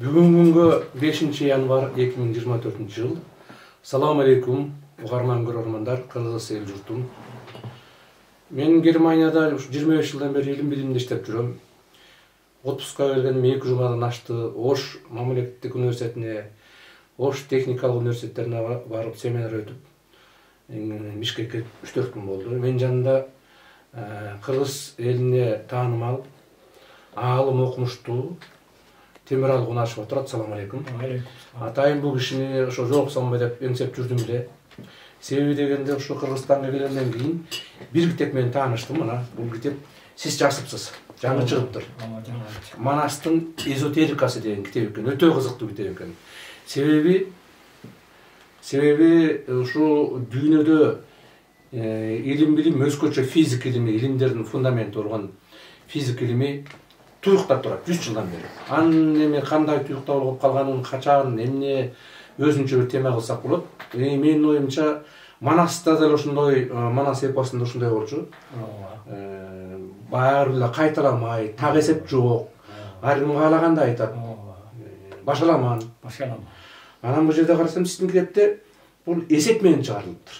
Бүгүнгү 5 январ 2024 жыл. Салам алейкум, угарман көрөрмандар, кыргыз эл журтум. Мен Германияда 25 жылдан бери илим билимде иштеп жүрөм. Отпускка келгениме 2 жумадан ашты. Ош мамлекеттик университетине, Ош техникалык университеттерине барып семинар өтүп, Бишкекке 3-4 күн болду. Мен жанында кыргыз элине таанымал, аалым окумуштуу Темирал Кунашев отурат. Салам алейкум. Атайын бул кишини ошо жоксомбой деп эңсеп жүрдүм эле. Себеби дегенде ошо Кыргызстанга келгенден кийин бир китеп менен тааныштым. Мына бул китеп сиз жазыпсыз. Жаңы чыгыптыр. Манастын эзотерикасы деген китеп экен. Өтө кызыктуу китеп экен. Себеби ушу дүйнөдө илим билим өзгөчө физик илими, илимдердин фундаменти болгон физик илими туюктап турат 100 жылдан бери. Анын эми кандай туюктап болуп калганын, качан, эмне өзүнчө бир тема кылсак болот. Менин оюмча Манаста да ошондой, Манас эпосунда ошондой болчу. Баары эле кайталамай, так эсеп жок. Ар ким каалагандай айтат. Башаламан. Анан бул жерде карасам сиздин китепте бул эсеп менен чыгарылыптыр.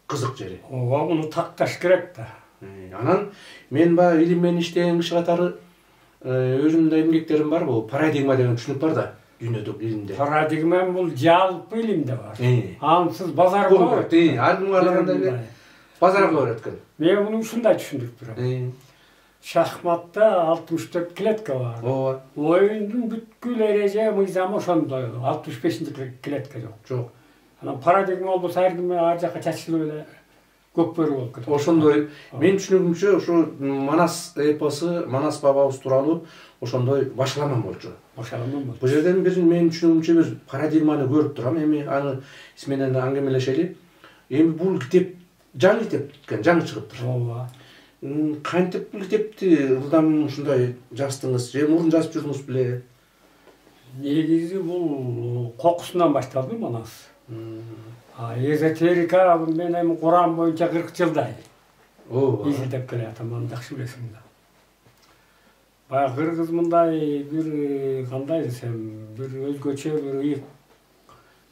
Кызык жери. Ооба, муну такташ керек да. Анан мен баягы илим менен иштеген киши катары өзүмдө эмгектерим бар, бул парадигма деген түшүнүк бар да дүйнөдө илимде. Парадигма бул жалпы илимде бар. Ансыз базар бар. Ар ким каалагандай эле базарга барат экен. Мен муну ушундай түшүндүк бирок. Шахматта 64 клетка бар. Ооба. Оюндун бүткүл эреже мыйзамы ошондой. 65-клетка жок. Жок. Анан парадигма болбосо ар ким ар жака чачылып эле көкбөрү болуп кетет. Ошондой мен түшүнүгүмчө ошо Манас эпосу, Манас бабабыз тууралуу ошондой башаламан болчу. Бул жерден бир менин түшүнүгүмчө бир парадигманы көрүп турам. Эми аны сиз менен аңгемелешели. Эми бул китеп жаңы китеп экен, жаңы чыгыптыр. Ооба. Кантип бул китепти ылдам ушундай жаздыңыз? Же мурун жазып жүрдүңүз беле? Негизи бул кокусунан башталды Манас. Эзотерика мен эми Куран боюнча 40 жылдай. Ооба. Изилдеп келатам, аны жакшы билесиң да. Баягы кыргыз мындай бир кандай десем, бир өзгөчө бир ыйык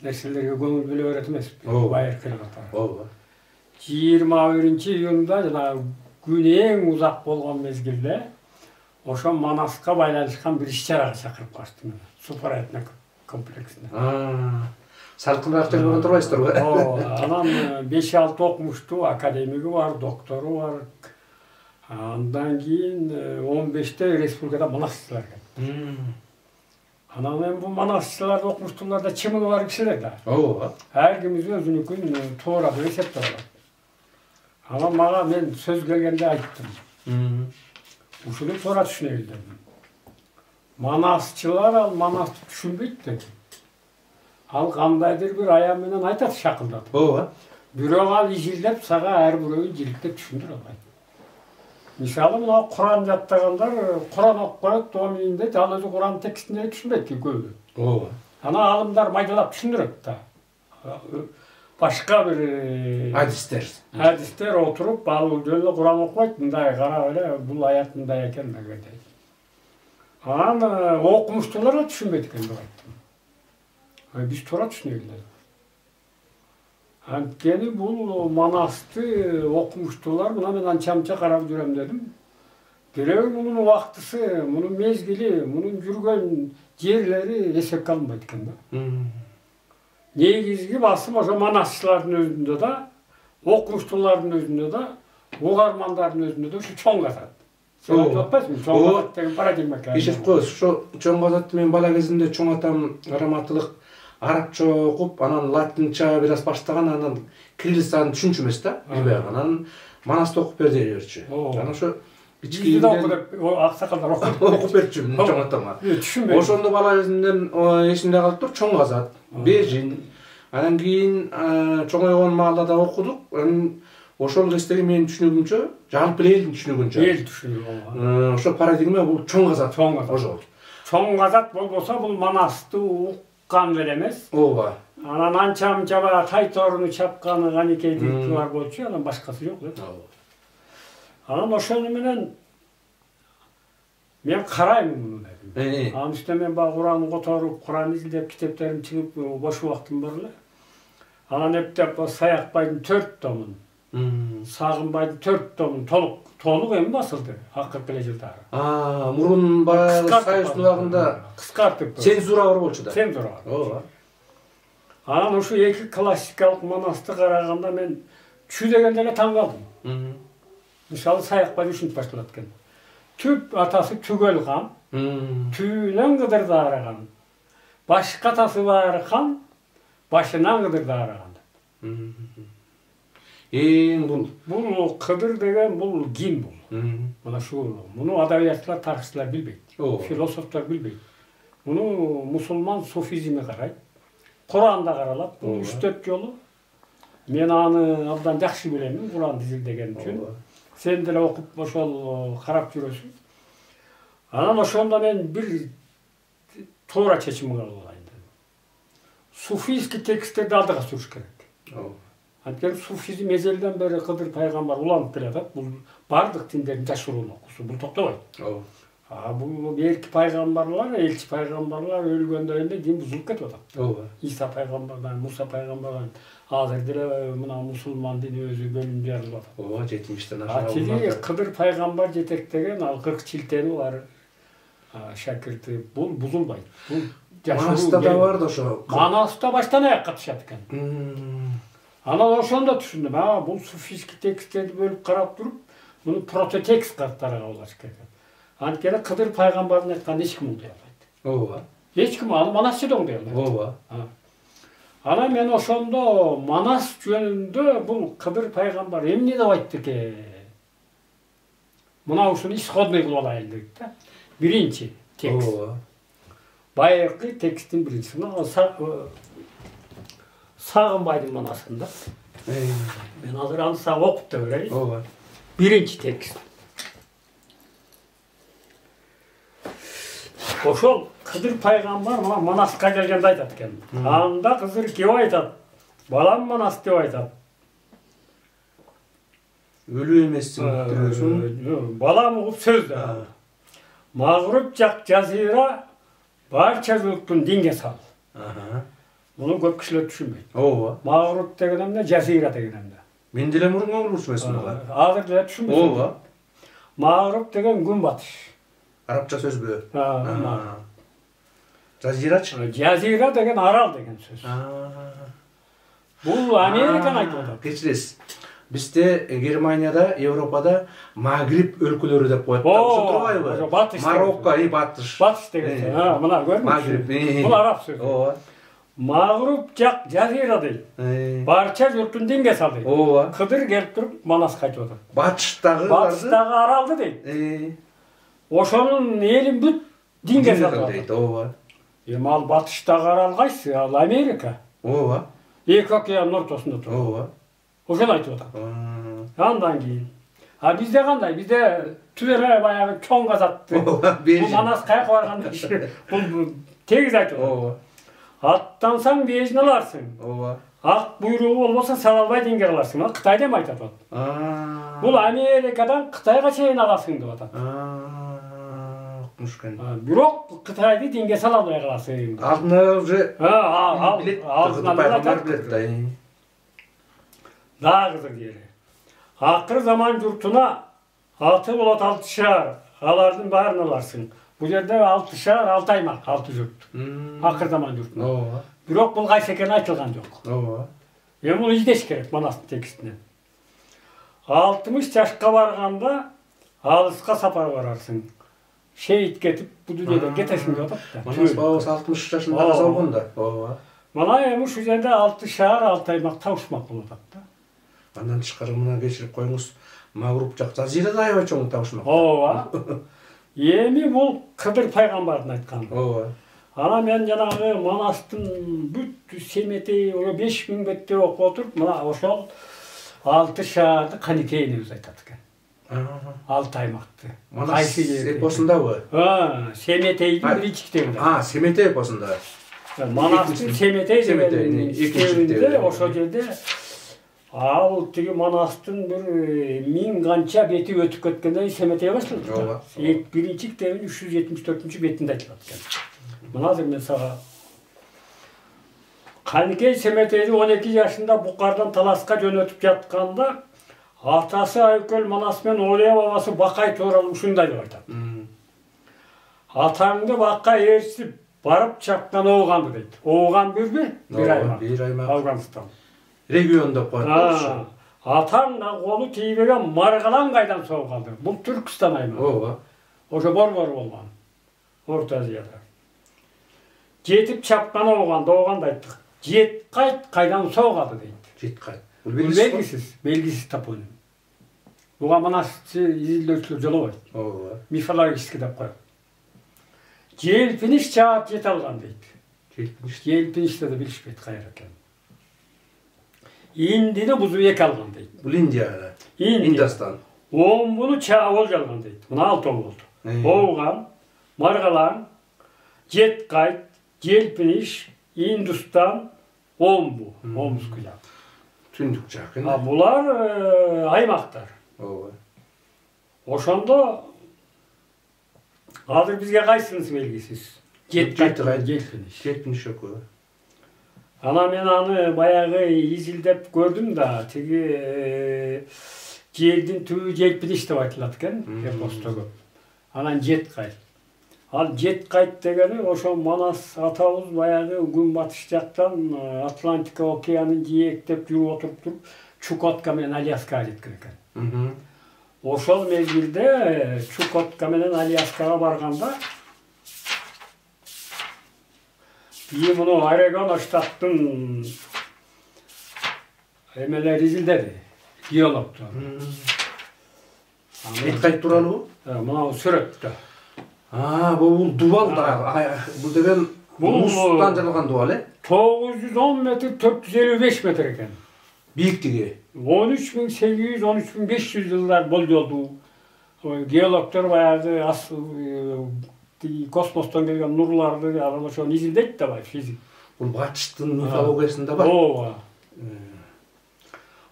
нерселерге көңүл бөлө берет эмес. Байыркы катары. Ооба. 21-июнда жана күн эң узак болгон мезгилде ошо Манаска байланышкан бир иш-чарага чакырып калыштым. Суфаретна комплексине. Салкынраак жерде боло турбайсыздарбы? Анан 5-6 окумуштуу академиги бар, доктору бар. Андан кийин 15-те республикада манасчылар келди. Анан эми бул манасчылар, окумуштууларда чымыгы бар кишилер да. Ооба. Ар кимиз өзүнүкүн туура деп эсептеп алат. Анан мага мен сөз келгенде айттым. Ушуну туура түшүнө билдим. Манасчылар ал Манасты түшүнбөйт деп. Ал кандайдыр бир аян менен айтат шакылдатып. Ооба. Бирок ал изилдеп сага ар бирөөнү жиликтеп түшүндүрө алат. Мисалы мына Куран жаттагандар Куран окуп коет, томинде ал өзү Куран текстине түшүнбөйт көбү. Ооба. Ана алымдар майдалап түшүндүрөт да. Башка бир адистер отуруп, ал жөнүндө Куран окубайт, мындай карап эле бул аят мындай экен дегендей. Анан окумуштуулар да түшүнбөйт экен деп айттым. Биз туура түшүнө билдик. Анткени бул Манасты окумуштуулар мына мен анча-мынча карап жүрөм дедим. Бирок мунун убактысы, мунун мезгили, мунун жүргөн жерлери эсепке алынбайт экен да. Негизги басым ошо манасчылардын өзүндө да, окумуштуулардын өзүндө да, угармандардын өзүндө да ушу чоң казат. Сен айтып атпайсыңбы? Чоң казат деген парадигма экен. Ишеп коесуз, ошо чоң казатты мен бала кезимде чоң атам раматылык арабча окуп, анан латинча бир аз баштаган, анан кириллицаны түшүнчү эмес да, билбейм. Анан Манасты окуп бер дей берчү. Анан ошо кичкейинен аксакалдар окуп берчү чоң атама. Түшүнбөйм. Ошондо бала кезимден эсимде калыптыр, чоң казат, бежин. Анан кийин чоңойгон маалда да окудук. Ошол кездеги менин түшүнүгүмчө, жалпы элдин түшүнүгүнчө. Эл түшүнүгү. Ошо парадигма бул чоң казат. Чоң казат. Чоң казат болбосо бул Манасты уккан эле эмес. Ооба. Анан анча-мынча бара Тайторуну чапканы Каникейдики бар болчу, анан башкасы жок да. Анан ошону менен мен карайм муну дедим. Анын үстүнө мен баягы Куранды которуп, Куран изилдеп, китептерим чыгып, бош убактым бар эле. Анан эптеп Саякбайдын 4 томун, Сагынбайдын 4 томун толук эми басылды акыркы эле жылдары. Мурун баягы Союз убагында кыскартып цензура бар болчу да. Цензура. Ооба. Анан ушу эки классикалык манасты караганда мен чү дегенде эле таң калдым. Мисалы Саякбай ушинтип башталат экен. Түп атасы түгөл хан, түйүнөн кыдырды араган. Башка атасы бар хан, башынан кыдырды араган. Бул Кыдыр деген бул ким бул? Мына шу, муну адабиятчылар, тарыхчылар билбейт. Философтор билбейт. Муну мусулман суфизми карайт. Куранда каралат. Бул 3-4 жолу. Мен аны абдан жакшы билем, Куранды изилдеген үчүн. Сен деле окуп ошол карап жүрөсүң. Анан ошондо мен бир туура чечим кабыл алайын дедим. Суфийский тексттерди алдыга сүрүш керек. Анткени суфизм эзелден бери Кыдыр пайгамбар уланып келатат. Бул бардык диндердин жашыруун окуусу, бул токтобойт. Бул эрки пайгамбарлар, элчи пайгамбарлар өлгөндөн кийин дин бузулуп кетип атат. Иса пайгамбардан, Муса пайгамбардан азыр деле мына мусулман дини өзү бөлүнүп жарылып атат. 70-тен ашык. Кыдыр пайгамбар жетектеген ал 40 чилтени бар шакирти бул бузулбайт. Бул Манаста да бар да ошо. Манаста баштан аякка түшөт экен. Анан ошондо түшүндүм. Бул суфийский тексттерди бөлүп карап туруп, муну прототекст катары кабыл алыш керек. Анткени Кыдыр пайгамбардын айтканын эч ким оңдой албайт. Эч ким аны манасчы да оңдой албайт. Анан мен ошондо манас жөнүндө бул Кыдыр пайгамбар эмне деп айтты экен? Мына ушуну исходный кылып алайын дедик да. Биринчи текст. Байыркы тексттин биринчиси. Сагынбайдын манасында. Мен азыр аны сага окуп да берейин. Биринчи текст. Ошол Кыдыр пайгамбар мына Манаска келгенде айтат экен. Анда Кызыр кеп айтат. Балам Манас деп айтат. Өлүү эмессиң дебесиң. Балам угуп сөз да. Магруп жак жазира барча журттун динге сал. Муну көп кишилер түшүнбөйт. Магруп деген эмне, жазира деген эмне. Мен деле мурун көрүшмөсүм ага. Азыр деле түшүнбөйм. Магруп деген күн батыш. Арабча сөзбү? Жазирачы? Жазира деген арал деген сөз. Бул Американы айтып атат. Кечиресиз. Бизде Германияда, Европада Магриб өлкөлөрү деп коет. Ошо турбайбы? Марокко, батыш. Батыш деген. Мына көрүңүз. Магриб. Бул араб сөзү. Магруп жак жазира дейт. Барча журттун динге сал дейт. Кыдыр келип туруп Манаска айтып атат. Батыштагы аралды дейт. Ошонун элин бүт динге сал дейт. Эми ал батыштагы арал кайсы? Ал Америка. Эки океандын ортосунда турат. Ошону айтып атат. Андан кийин. Бизде кандай? Бизде түбөлө баягы чоң казатты. Бул Манас каяка барганда бул тегиз айтып атат. Аттансаң бежин аларсың. Ак буйругу болбосо сала албай динге каларсың. Кытайда эми айтып атат. Бул Америкадан Кытайга чейин аласың деп атат. Бирок Кытайды динге сала албай каласың. Алдына уже алдына да кызык жери. Акыр заман журтуна аты болот 6 шаар. Алардын баарын аларсың. Бул жерде 6 шаар, 6 аймак, 6 журт. Акыр заман журтуна. Бирок бул кайсы экени айтылган жок. Эми муну издеш керек Манастын текстинен. 60 жашка барганда алыска сапар барарсың. Шейит кетип, бул дүйнөдөн кетесиң деп атат. Манас бабасы 60 жашында каза болгондо. Мына эми ушул жерде 6 шаар, 6 аймак табышмак болуп атат да. Андан тышкары мына кечирип коюңуз, Магруп жак жазира да аябай чоң табышмак. Эми бул Кыдыр пайгамбардын айтканы. Ана мен жанагы Манастын бүт семетей 5000 бетте окуп отуруп, мына ошол 6 шаарды канекейин өзү айтат экен. 6 аймакты. Манас эпосундабы? Семетейдин биринчи китебинде. Семетей эпосунда. Манастын Семетей деген китебинде ошол жерде Ал тиги Манастын бир 1000 канча бети өтүп кеткенден Семетей башталды. Биринчи китебин 374 бетинде айтылат экен. Мына азыр мен сага Каникей Семетейди 12 жашында Букардан Таласка жөнөтүп жатканда атасы Айкөл Манас менен Олия бабасы Бакай тууралуу ушундай деп айтат. Атаңды Бакка ээрчип барып чапкан ооган дейт. Ооган бир аймак. Афганистан. Регион деп коет. Атаң колу тийбеген Маргалан кайдан соолганды. Бул Түркстан аймагы. Ооба. Ошо борбор болгон. Орто Азияда. Жетип чапкан ооганда айттык. Жет кайт кайдан соогады дейт. Жет кайт. Бул белгисиз топоним. Буга Манасчы изилдөөчүлөр жолобойт. Ооба. Мифологический деп коет. Желпиниш чаап жете алган дейт. Желпиниште да билишпейт кайра экен. Индини Бузубек алган дейт. Бул Индия. Индостан. Омбуну Чаабол алган дейт. Мына 6 болду. Ооган, Маргалан, Жеткайт, Желпиниш, Индустан, Омбу, Омский жак. Түндүк жак. Булар аймактар. Ооба. Ошондо азыр бизге кайсынысы белгисиз? Желпиниш экөө. Ана мен аны баягы изилдеп көрдүм да, тиги жердин түбү Желпиниш деп айтылат экен, эпостого. Анан Жеткайт. Ал Жеткайт дегени ошо Манас атабыз баягы күнбатыш жактан Атлантика океанын жээктеп жүрүп отуруп Чукотка менен Аляскага жеткен экен. Ошол мезгилде Чукотка менен Аляскага барганда муну Орегон штаттын эмелер изилдеди, геологдор. Жеткайт тууралуу? Мына сүрөттө. Бул дубал да. Бул деген муздан жаралган дубал, 910 метр, 455 метр экен. Бийиктиги 13.800, 13.500 жылдар болжолду. Геологдор баягы космостон келген нурларды ошону изилдейт да бай физик. Бул батыштын мифологиясында бар. Ооба.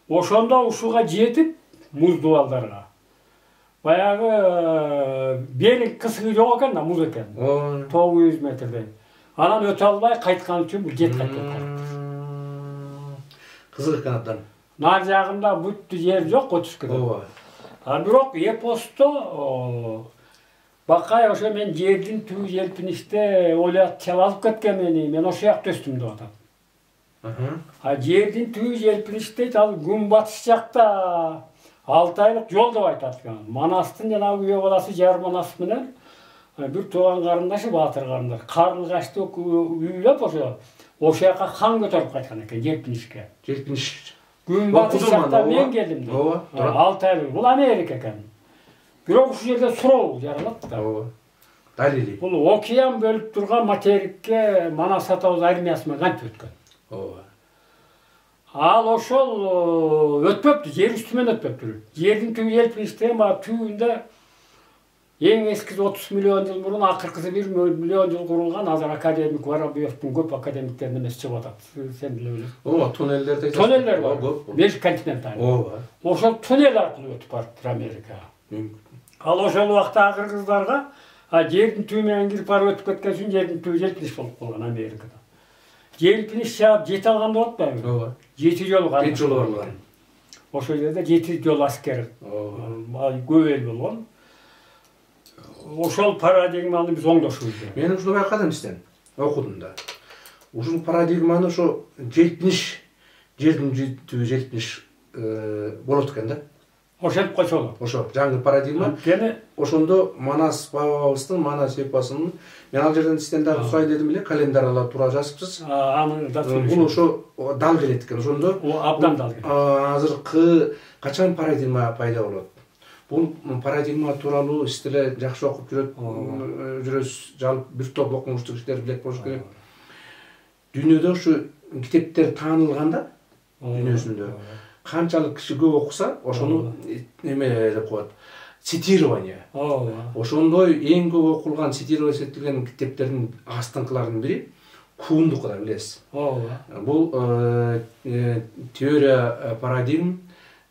Ошондо ушуга жетип муз дубалдарга баягы беринг кысыгы жок экен да, муз экен. 900 метрден. Анан өтө албай кайткан үчүн бул жет кайткан. Кызык экен абдан. Нар жагында бүттү жер жок, өтүшкөн. Ооба. Бирок эпосто Бакай ошо мен жердин түбү Желпиниште Олият алып кеткен мен ошо жакта өстүм деп атат. Жердин түбү Желпиниште ал күнбатыш жакта 6 айлык жол деп айтат экен. Манастын жана күйөө баласы Жар Манас менен бир тууган карындашы Баатыр карындар Карлыгачты үйлөп ошо жака хан көтөрүп кайткан экен Желпинишке. Желпиниш. Күнбатыш жакта мен келдим дейт. Ооба. 6 айлык. Бул Америка экен. Бирок ушул жерде суроо жаралат да. Ооба. Далили. Бул океан бөлүп турган материкке Манас атабыз армиясы менен кантип өткөн. Ооба. Ал ошол өтпөптү, жер үстү менен өтпөптү. Жердин түбү Желпиниште түбүндө эң эскиси 30 миллион жыл мурун, акыркысы 1 миллион жыл курулган азыр академик Воробьевдун көп академиктеринин эмеси чыгып атат. Сен биле билесиң. Ооба, туннелдерди айтасың. Туннелдер бар. Межконтиненталь. Ооба. Ошол туннел аркылуу өтүп барыптыр Америкага. Ал ошол убакта кыргыздарга жердин түбү менен кирип барып өтүп кеткен үчүн жердин түбү Желпиниш болуп калган Америкада. Желпиниш чаап жете алган деп атпайбы? Ооба. 7 жол бар. 7 жол барылган. Ошол жерде 7 жол аскер. Ооба. Көп эл болгон. Ошол парадигманы биз оңдошубуз керек. Мен ушул байкадым истен. Окудум да. Ушул парадигманы ошо Желпиниш, жердин түбү Желпиниш болот экен да. Ошентип койсо болот. Ошо жаңы парадигма. Ошондо Манас бабабыздын, Манас эпосунун мен ал жерден истен дагы сурайын дедим эле, календарьда туура жазыпсыз. Аны да бул ошо дал келет экен. Ошондо абдан дал келет. Азыркы качан парадигма пайда болот? Бул парадигма тууралуу сиз деле жакшы окуп жүрөсүз, жалпы бир топ окумуштуу кишилер билет болуш керек. Дүйнөдө ушу китептер таанылганда, дүйнөсүндө канчалык киши көп окуса, ошону эме деп коет, цитирование. Ошондой эң көп окулган, цитировать этилген китептердин астыңкыларынын бири Куундуку да билесиз. Ооба. Бул теория парадигм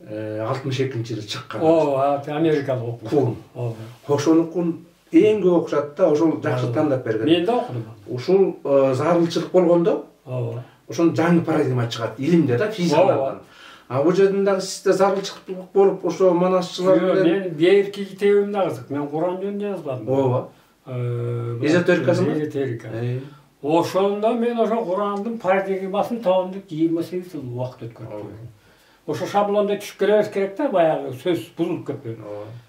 62-жылы чыккан. Ооба, Америкалык окумуш. Куун. Ооба. Ошонукун эң көп окушат да, ошол жакшы тандап берген. Мен да окудум. Ушул зарылчылык болгондо, Ооба. ошон жаңы парадигма чыгат илимде да, физикадан. А бул жерден дагы сизде зарылчылык болуп, ошо манасчылар менен Мен берки китебим да кызык. Мен Куран жөнүндө жазбадым. ооба. Эзотерикасымы? Эзотерика. Ошондо мен ошо Курандын парадигмасын таандык 28 жыл убакыт өткөрдүм. Ошо шаблонда түшүп келебиз керек да, баягы сөз бузулуп кетпей.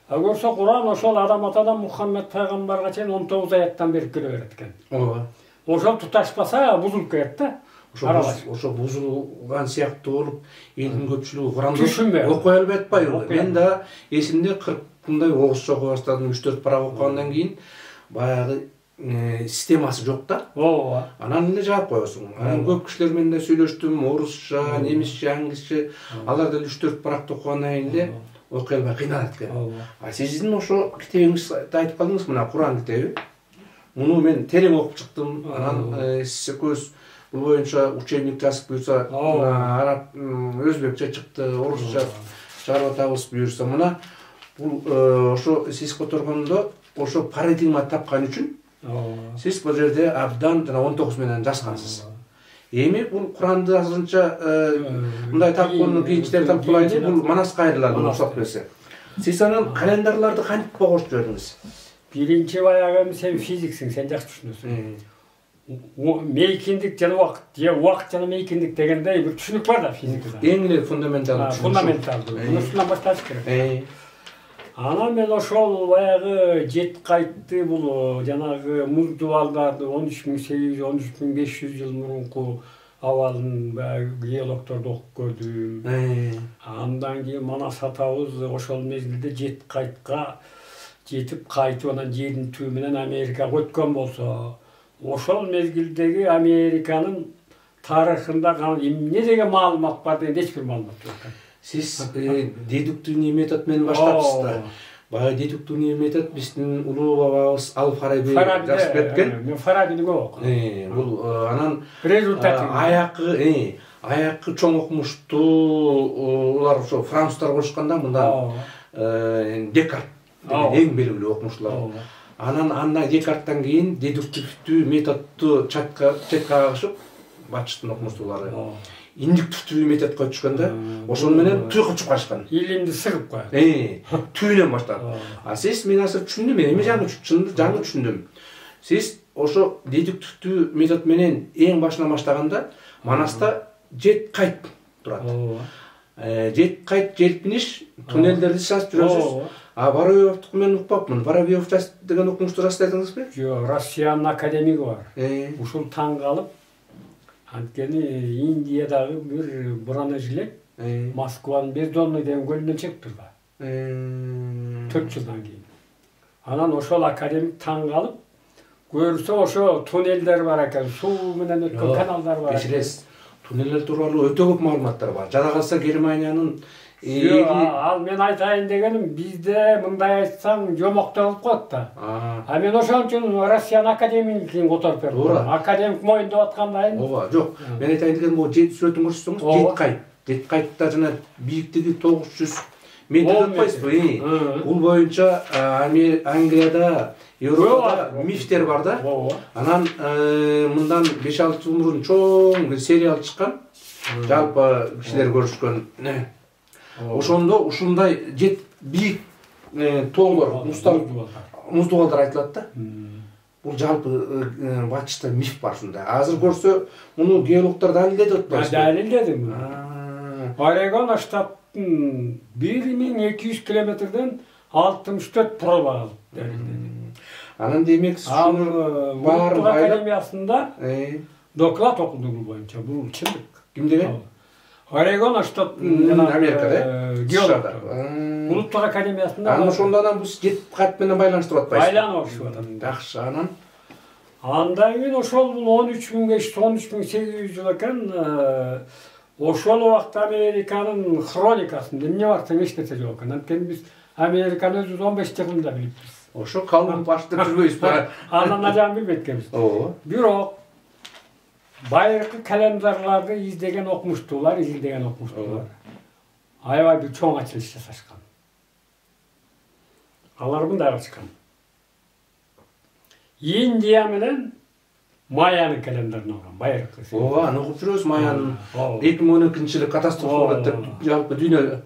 А көрсө Куран ошол адам атадан Мухаммед пайгамбарга чейин 19 аяттан берип келе берет экен. Ооба. Ошол туташпаса бузулуп кетет да. Ошо бузулган сыяктуу болуп, элдин көпчүлүгү Куранды Түшүнбөй. окуй албай атпайбы? Мен да эсимде 40-мындай орусча окуй баштадым, 3-4 парак окугандан кийин баягы системасы жок да. Ооба. Анан эле жаап коесуң. Анан көп кишилер менен да сүйлөштүм, орусча, немисче, англисче, алар деле 3-4 паракты окугандан кийин эле окуй албай кыйналат экен. А сиздин ошо китебиңизде айтып калдыңыз, мына Куран китеби. Муну мен терең окуп чыктым. Анан сиз көз бул боюнча учебник жазып буюрса, араб, өзбекче чыкты, орусча чыгарып атабыз буюрса, мына бул ошо сиз которгондо ошо парадигма тапкан үчүн сиз бул жерде абдан жана 19 менен жазгансыз. Эми бул Куранды азырынча мындай тапкандын кийинчилери тапкылайды, бул Манаска айрылат, уруксат берсе. Сиз анан календарларды кантип кошуп жибердиңиз? Биринчи баягы сен физиксиң, сен жакшы түшүнөсүң. Мейкиндик жана убакыт, же убакыт жана мейкиндик дегендей бир түшүнүк бар да физикада. Эң эле фундаменталдуу түшүнүк. Фундаменталдуу. Мунусунан башташ керек. Анан мен ошол баягы жет кайтты, бул жанагы муз дубалдарды 13800, 13500 жыл мурунку абалын баягы геологторду окуп көрдүм. Андан кийин Манас атабыз ошол мезгилде жет кайтка жетип кайтып анан жердин түбү менен Америкага өткөн болсо, ошол мезгилдеги Американын тарыхында эмне деген маалымат бар деген эч бир маалымат жок. Сиз дедуктивный метод менен баштапсыз да. Баягы дедуктивный метод биздин улуу бабабыз Ал-Фараби жазып кеткен. Мен Фарабини көп окудум. Бул анан результат аякы чоң окумуштуулар ошо француздар болушканда мындан Декарт эң белгилүү окумуштуулар. Андан Декарттан кийин дедуктивдүү методду четко кагышып, батыштын окумуштуулары индуктивдүү методко түшкөн да, ошол менен туйга чыгып калышкан. Илимди сыгып коет. Түйүнөн баштап. А сиз мен азыр түшүндүм, эми жаңы түшүндүм. Сиз ошо дедуктивдүү метод менен эң башынан баштаганда Манаста жет кайт турат. Жет кайт желпиниш, туннелдерди жазып жүрөсүз. А Воробьевдуку мен укпапмын. Воробьев деген окумушту растадыңызбы? Жок, Россиянын академиги бар. Ушул таң калып, анткени Индиядагы бир бронежилет Москванын Бездонный деген көлүнөн чыгып турду. 4 жылдан кийин. Анан ошол академик таң калып, көрсө ошо туннелдер бар экен, суу менен өткөн каналдар бар. Кечиресиз. Туннелдер тууралуу өтө көп маалыматтар бар. Жада калса Германиянын ал мен айтайын дегеним, бизде мындай айтсаң жомоктолуп коет да. А мен ошон үчүн Россиянын академигин которуп бердим. Академик моюндап аткандай. Ооба, жок. Мен айтайын дегеним, бул жет сүрөтүн көрсөңүз, жет кайт. Жет кайтта жана бийиктиги 900 метр атпайсызбы? Бул боюнча Англияда, Европада мифтер бар да. Анан мындан 5-6 жыл мурун чоң бир сериал чыккан. Жалпы кишилер көрүшкөн. Ошондо ушундай жет бийик тоолор, муз дубалдар айтылат да. Бул жалпы батышта миф бар ушундай. Азыр көрсө, муну геологдор далилдеди атпайсызбы? Далилдедим. Орегон штаттын 1200 километрден 64 проба алып далилдеди. Анан демек ушуну баарын академиясында доклад окуду бул боюнча. Бул чындык. Ким деген? Орегон штаттын Америкада геологдор. Улуттук академиясында. Анан ошондон бул жет кайт менен байланыштырып атпайсызбы? Байланышып атат. Жакшы, анан андан кийин ошол бул 13500-13800 жыл экен. Ошол убакта Американын хроникасында эмне бар десең эч нерсе жок экен. Анткени биз Американы өзүбүз 15 жылында билипбиз. Ошо калын башты жүрбөйсүз ба? Андан ажан билбейт экенбиз. Бирок Байыркы календарьларды издеген окумуштуулар, изилдеген окумуштуулар аябай бир чоң ачылыш жасашкан. Алар мындай ачкан. Индия менен Майянын календарын алган, байыркы. Ооба, аны окуп жүрөбүз Майянын 2012-жылы катастрофа болуп жалпы дүйнө.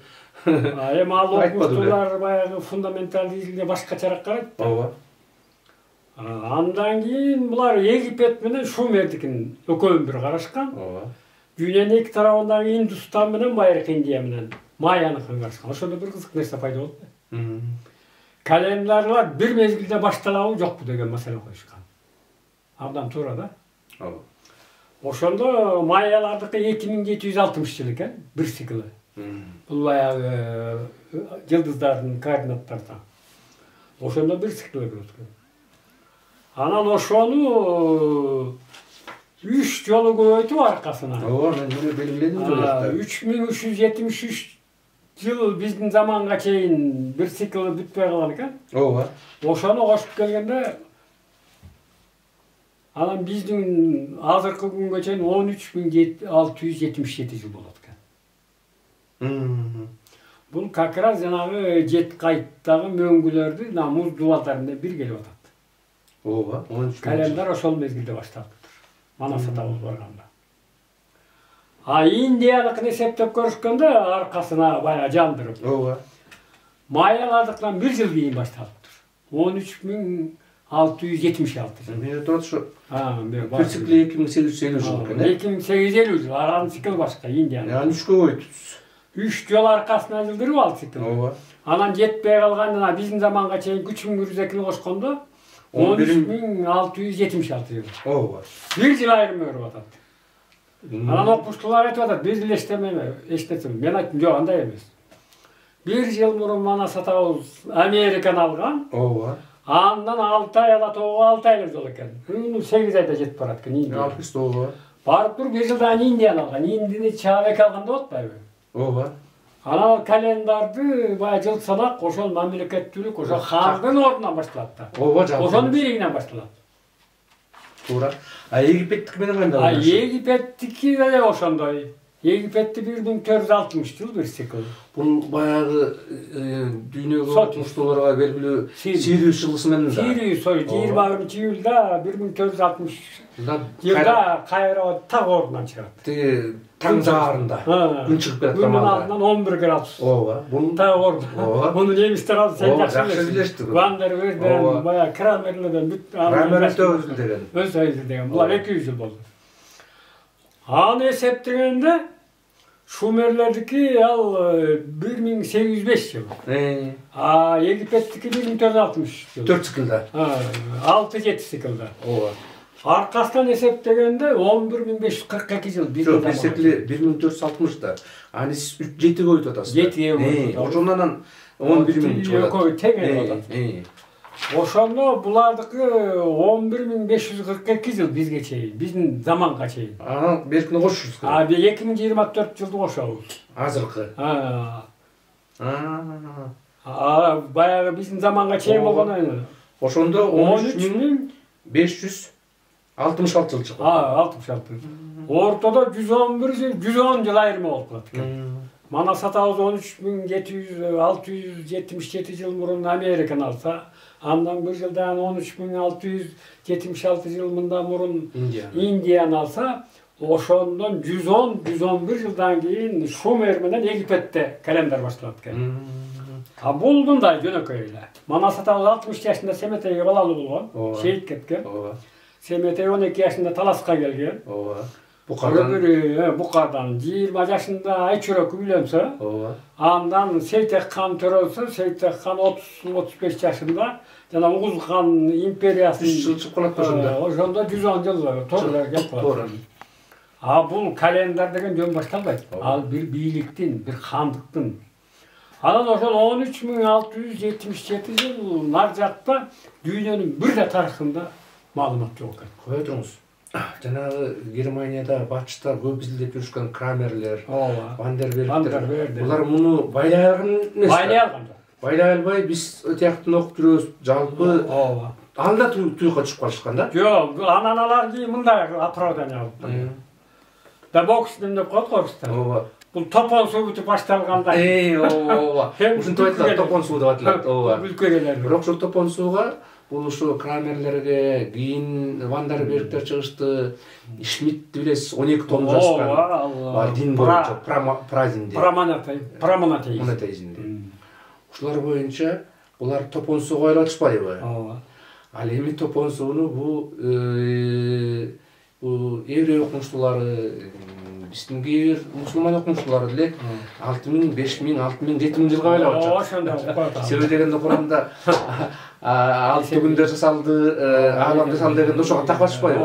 Эми ал окумуштуулар баягы фундаменталдуу изилге башкачараак карайт. Ооба. Андан кийин булар Египет менен Шумердикин экөөнүн бир карашкан. Ооба. Дүйнөнүн эки тарабындагы Индустан менен байыркы Индия менен Майяныкын карашкан. Ошондо бир кызык нерсе пайда болду. Календарлар бир мезгилде башталабы жокпу деген маселе коюшкан. Абдан туура да. Ооба. Ошондо майялардыкы 2760 жыл экен, бир циклы. Бул баягы жылдыздардын координаттардан. Ошондо бир цикл өткөн. Анан ошону 3 жолу көбөйтүп аркасына. Ооба, мен жөнү белгиледим жолу. 3373 жыл биздин заманга чейин бир цикл бүтпөй калган экен. Ооба. Ошону кошуп келгенде анан биздин азыркы күнгө чейин 13677 жыл болот экен. Бул как раз жанагы жет кайттагы мөңгүлөрдү муз дубалдарында бир келип атат. Ооба, 13. Календар ошол мезгилде башталыптыр. Манас атабыз барганда. Индиялыкын эсептеп көрүшкөндө аркасына баягы жандырып. Ооба. Майялардыкынан бир жыл кийин башталыптыр. 13676 жыл. Мен турат ушу. Бир цикли 2850 жыл экен. 2850 жыл. Анын цикл башка Индиянын. Яны 3 көбөйтүбүз. 3 жол аркасына жылдырып ал цикл. Ооба. Анан жетпей калган биздин заманга чейин күчүн күрүзекини кошкондо 13676 жыл. Ооба. Бир жыл айрым өрүп атат. Анан окумуштуулар айтып атат, бир жыл эчтеме. Мен айттым, жок, андай эмес. Бир жыл мурун Манас атабыз Американы алган. Ооба. Андан 6 ай алатоого 6 айлык жол экен. 8 айда жетип барат экен Индия. Алпыс ооба. Барып туруп бир жылдан Индияны алган. Индияны чабек алганда болотпайбы? Ооба. Анан календарды баягы жыл санак ошол мамлекеттүүлүк, ошол хандын ордунан башталат да. Ооба, жалпы. Ошонун биригинен башталат. Туура. Египеттики менен кандай? Египеттики да ошондой. Египетти 1460 жыл бир цикл. Бул баягы дүйнөгө окумуштууларга белгилүү Сириус жылысы менен да. Сириус 21-июлда 1460 жылда кайра так ордунан чыгат. Тиги таң жаарында күн чыгып келаткан Күндүн алдынан 11 градус. Ооба. Бунун так орду. Муну немистер алып сен жакшы билесиз. Вандерверден, баягы Крамерлерден бүт Крамерлерден деген. Өз айыл деген. Булар 200 жыл болду. Аны эсептегенде Шумерлердики ал 1805 жыл. Египеттики 1460 жыл. 4 циклда. 6-7 циклда. Ооба. Аркасынан эсептегенде 11542 жыл биздин заманда. Жок, цикли 1460да. Аны сиз 7 көбөйтүп атасыз. 7 көбөйтүп. Ошондон 11000 жыл болот. Тең болот. Ошондо булардыкы 11542 жыл бизге чейин, биздин заманга чейин. Анан беркине кошушуз. 2024 жылды кошобуз. Азыркы. Баягы биздин заманга чейин болгону. Ошондо 13566 жыл чыгат. 66. Ортодо 110 жыл айырма болуп калат экен. Манас атабыз 13677 жыл мурун Американы алса, андан бир жылдан 13676 жыл мындан мурун Индияны алса, ошондон 111 жылдан кийин Шумер менен Египетте календар башталат экен. Бул мындай жөнөкөй эле. Манас атабыз 60 жашында Семетейге балалуу болгон, шейит кеткен. Семетей 12 жашында Таласка келген. Букардан 20 жашында Айчурок үйлөнсө, андан Сейтек хан төрөлсө, Сейтек хан 30-35 жашында жана Угуз хан империясын чыгып калат ошондо. Ошондо 110 жыл туура кеп калат. Бул календар деген жөн башталбайт. Ал бир бийликтин, бир хандыктын. Анан ошол 13677 жыл нар жакта дүйнөнүн бир да тарыхында маалымат жок экен. Кое туруңуз. Жанагы Германияда башчылар көп изилдеп жүрүшкөн Крамерлер, Вандервердер. Булар муну байлай алган эмес. Байлай алган жок. Байлай албай биз тияктан окуп жүрөбүз. Жалпы анда туюкка чыгып калышкан да. Жок, анан алар кийин мындай оправдание алып. Да бокс деп коет Орустан. Ооба. Бул топон суу бүтүп башталганда. Ооба. Ушинтип айтылат, топон суу деп аталат. Ооба. Өлкөгелер. Бирок ушул топон сууга бул ушу крамерлерге, кийин Вандербергтер чыгышты. Шмидтти билесиз, 12 томду жазышкан. Дин боюнча, прадинде. Прамонотеизмде. Ушулар боюнча булар топон сууга айлап атышпайбы? Ооба. Ал эми топон сууну бул еврей окумуштуулары, биздин кээ бир мусулман окумуштуулары деле 6000, 5000, 6000, 7000 жылга айлап атышат. Ошондой. Себеби дегенде Куранда 6 күндө жасалды, аалам жасалды дегенде ошого так атышпайбы?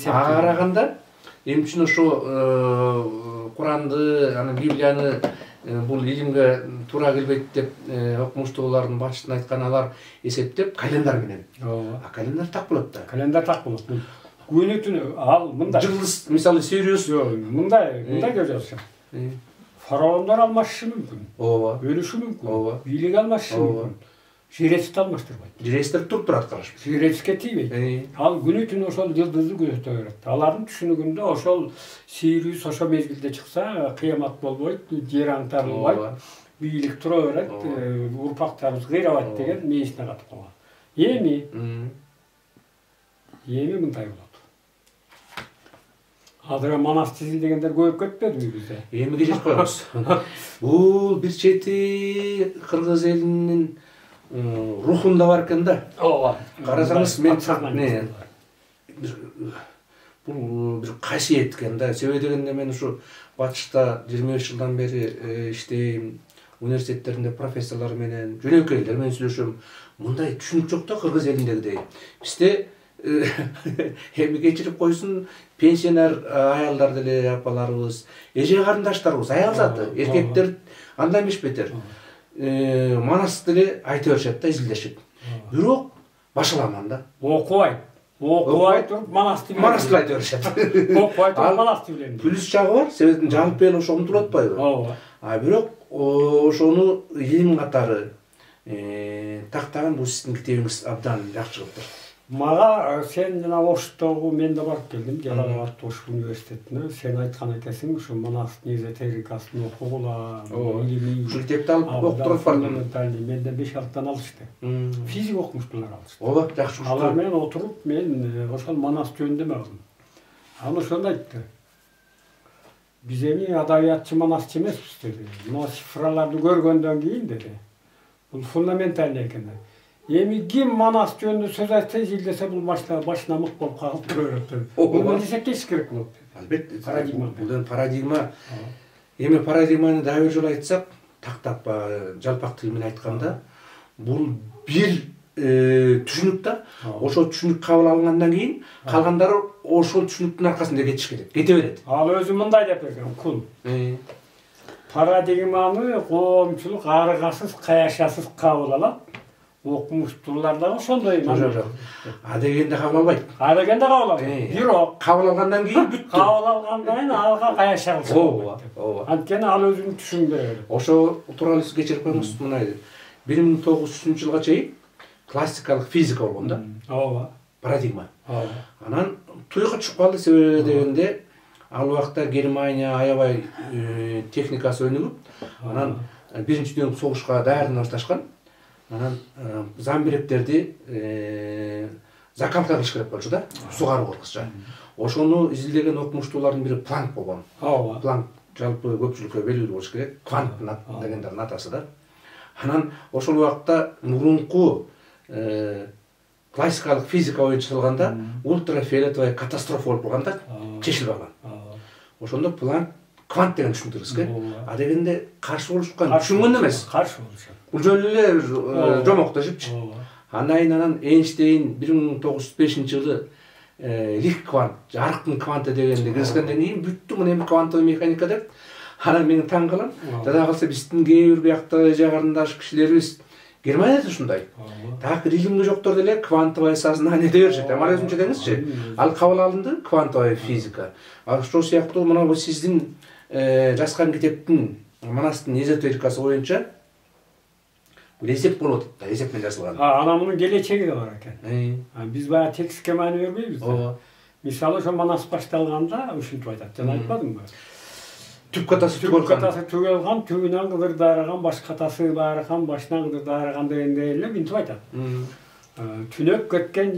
Ага караганда эми үчүн ошо Куранды, анан Библияны бул илимге туура келбейт деп окумуштуулардын башчысына айткан алар эсептеп календар менен. Ооба. Календар так болот да. Календар так болот. Күнү түнү ал мындай. Жылдыз мисалы Сириус мындай деп жазышат. Фараондор алмашышы мүмкүн. Ооба. Өлүшү мүмкүн. Ооба. Бийлик алмашышы мүмкүн. Жирести алмаштырбайт. Жирестер туруп турат караш. Жиреске тийбейт. Ал күнү түнү ошол жылдызды күзөтө берет. Алардын түшүнүгүндө ошол Сириус ошо мезгилде чыкса, кыямат болбойт, жер аңтарылбайт, бийлик тура берет, урпактарыбыз кыйрабайт деген мээсине катып калган. Эми мындай болот. Азыр манас тизилдегендер көбөйүп кетпедиби бизде? Эми кечирип коебуз. Бул бир чети кыргыз элинин рухунда бар экен да. Ооба. Карасаңыз мен бул бир касиет экен да. Себеби дегенде мен ушу Батышта 25 жылдан бери иштейм. Университеттеринде профессорлор менен, жөнөкөйлөр менен сүйлөшөм. Мындай түшүнүк жок да кыргыз элиндегидей. Бизде эми кечирип койсун, пенсионер аялдар деле апаларыбыз, эже карындаштарыбыз, аял заты, эркектер анда эмес бетер. Манас деле айта беришет да, изилдешип. Бирок башаламан да. Окубай туруп Манасты айта беришет. Окубай туруп Манасты билем. Плюс жагы бар, себебин жагып берен ошо умтулуп атпайбы? Ооба. Бирок ошону илим катары тактаган бул сиздин китебиңиз абдан жакшы кылыптыр. Мага сен жана Оштогу мен да барып келдим, Жалал Ош университетине. Сен айткан экенсиң, ушу Манастын эзотерикасын окугула, илимий. Ушу китепти алып окутуп бардым. Менден 5-6 алышты. Физик окумуштуулар алышты. Ооба, жакшы. Алар менен отуруп мен ошол Манас жөнүндө алдым. Ал ошондо айтты. Биз эми адабиятчы Манасчы эмеспиз деди. Мына цифраларды көргөндөн кийин деди. Бул фундаментальный экен. Эми ким Манас жөнүндө сөз айтса, изилдесе бул башына мык болуп калып тура берет. Муну эсептеш керек болот. Албетте, бул парадигма. Эми парадигманы дагы бир жолу айтсак, тактап жалпак тил менен айтканда, бул бир түшүнүк да. Ошол түшүнүк кабыл алынгандан кийин калгандары ошол түшүнүктүн аркасында кетиш керек. Кете берет. Ал өзү мындай деп берген, кул. Парадигманы коомчулук аргасыз, каяшасыз кабыл алат. Окумуштуулар да ошондой. Дегенде кабыл албайт. Дегенде кабыл албайт. Бирок кабыл алгандан кийин бүттү. Кабыл алгандан кийин алга каяша кылса. Ооба. Анткени ал өзүнүн түшүнгү берет. Ошо тууралуу сиз кечирип коюңуз, мындай 1900 жылга чейин классикалык физика болгон да. Ооба. Парадигма. Ооба. Анан туюкка чыгып калды, себеби дегенде ал убакта Германия аябай техникасы өнүгүп, анан Биринчи дүйнөлүк согушка даярдана башташкан. Анан замбиректерди закалка кылыш керек болчу да, сугаруу кылышча. Ошону изилдеген окумуштуулардын бири Планк болгон. Ооба. Планк жалпы көпчүлүккө белгилүү болуш керек. Квант дегендердин атасы да. Анан ошол убакта мурунку классикалык физика боюнча чыгылганда ультрафиолетовая катастрофа болуп калган да, чечилип алган. Ошондо Планк квант деген түшүндүр эске. Дегенде каршы болушкан, түшүнгөн эмес. Каршы болушат. Бул жөн эле жомоктошупчу. Андан кийин анан Эйнштейн 1905 жылы лих квант, жарыктын кванты дегенди киргизгенден кийин бүттү мына эми квантовый механика деп. Анан мен таң калам. Жада калса биздин кээ бир биякта эже карындаш кишилерибиз Германияда ушундай. Так илимги жоктор деле квантовое сознание деп беришет. Ама өзүнчө деңизчи. Ал кабыл алынды квантовая физика. Ошол сыяктуу мына бул сиздин жазган китептин Манастын эзотерикасы боюнча Esep болот да, esep менен жасалган. Ana bunun geleceği de var eкен. Biz bayağı tek skemani vermeybiz. Ооба. Misалы şu Manas baştalganda ушинтип айтат. Жана айтпадым ба? Түп катасы Түп катасы түгелган, түгүнөн кыдыр дарыган, баш катасы барыган, башынан кыдыр дарыган дегенде эле минтип айтат. Түнөп кеткен